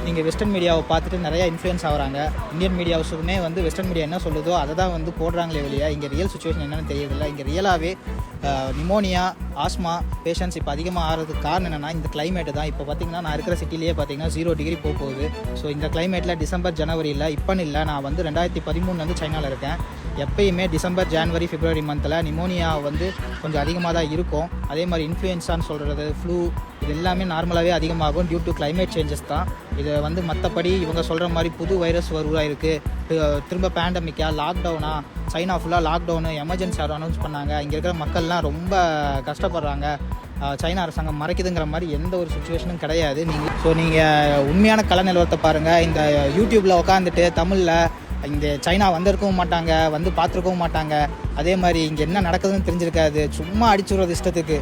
நீங்கள் வெஸ்டர்ன் மீடியாவை பார்த்துட்டு நிறையா இன்ஃப்ளூயன்ஸ் ஆகிறாங்க. இந்தியன் மீடியாவுமே வந்து வெஸ்டர்ன் மீடியா என்ன சொல்லுதோ அதை தான் வந்து போடுறாங்களே வெளியே இங்கே ரியல் சுச்சுவேஷன் என்னென்னு தெரியறதில்ல. இங்கே ரியலாகவே நிமோனியா, ஆஸ்மா பேஷண்ட்ஸ் இப்போ அதிகமாக ஆகிறதுக்கு காரணம் என்னென்னா இந்த கிளைமேட்டு தான். இப்போ பார்த்திங்கன்னா நான் இருக்கிற சிட்டிலேயே பார்த்திங்கன்னா 0 டிகிரி போகுது. ஸோ இந்த கிளைமேட்டில் டிசம்பர் ஜனவரியில் இப்போன்னு இல்லை, நான் வந்து 2013 வந்து சைனாவில் இருக்கேன். எப்பயுமே டிசம்பர் ஜான்வரி பிப்ரவரி மந்தில் நிமோனியா வந்து கொஞ்சம் அதிகமாக தான் இருக்கும். அதே மாதிரி இன்ஃப்ளூயன்ஸான்னு சொல்கிறது, ஃப்ளூ, இது எல்லாமே நார்மலாகவே அதிகமாகும் டியூ டு கிளைமேட் சேஞ்சஸ் தான். இதை வந்து மற்றபடி இவங்க சொல்கிற மாதிரி புது வைரஸ் உருவாயிருக்கு, திரும்ப பேண்டமிக்கா, லாக்டவுனா, சைனா ஃபுல்லாக லாக்டவுனு, எமர்ஜென்சி அனௌன்ஸ் பண்ணாங்க, இங்கே இருக்கிற மக்கள்லாம் ரொம்ப கஷ்டப்படுறாங்க, சைனா அரசாங்கம் மறைக்குதுங்கிற மாதிரி எந்த ஒரு சுச்சுவேஷனும் கிடையாது. நீங்கள் உண்மையான கல நிலவரத்தை பாருங்கள். இந்த யூடியூப்பில் உட்காந்துட்டு தமிழில் இங்கே சைனா வந்திருக்கவும் மாட்டாங்க, வந்து பார்த்துருக்கவும் மாட்டாங்க, அதே மாதிரி இங்கே என்ன நடக்குதுன்னு தெரிஞ்சிருக்காது, சும்மா அடிச்சுடுறது இஷ்டத்துக்கு.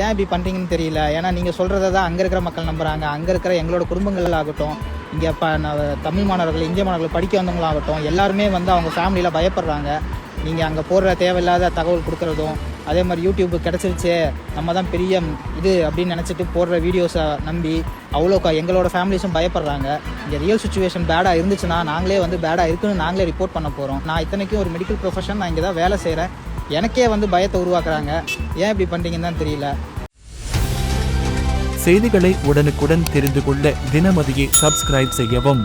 ஏன் இப்படி பண்ணுறீங்கன்னு தெரியல. ஏன்னா நீங்கள் சொல்கிறத தான் அங்கே இருக்கிற மக்கள் நம்புகிறாங்க. அங்கே இருக்கிற எங்களோட குடும்பங்கள் ஆகட்டும், இங்கே தமிழ் மாணவர்கள், இந்திய மாணவர்கள் படிக்க வந்தவங்களாகட்டும், எல்லாருமே வந்து அவங்க ஃபேமிலியில் பயப்படுறாங்க. நீங்கள் அங்கே போடுற தேவையில்லாத தகவல் கொடுக்குறதும், அதே மாதிரி யூடியூப் கிடச்சிருச்சு நம்ம தான் பெரிய இது அப்படின்னு நினச்சிட்டு போடுற வீடியோஸை நம்பி எங்களோட ஃபேமிலிஸும் பயப்படுறாங்க. இங்கே ரியல் சுச்சுவேஷன் பேடாக இருந்துச்சுன்னா நாங்களே வந்து பேடாக இருக்குன்னு நாங்களே ரிப்போர்ட் பண்ண போகிறோம். நான் இத்தனைக்கும் ஒரு மெடிக்கல் ப்ரொஃபஷன், நான் இங்கே தான் வேலை செய்கிறேன். எனக்கே வந்து பயத்தை உருவாக்குறாங்க. ஏன் இப்படி பண்ணுறீங்கன்னு தான் தெரியல. செய்திகளை உடனுக்குடன் தெரிந்து கொள்ள தினமதியை சப்ஸ்கிரைப் செய்யவும்.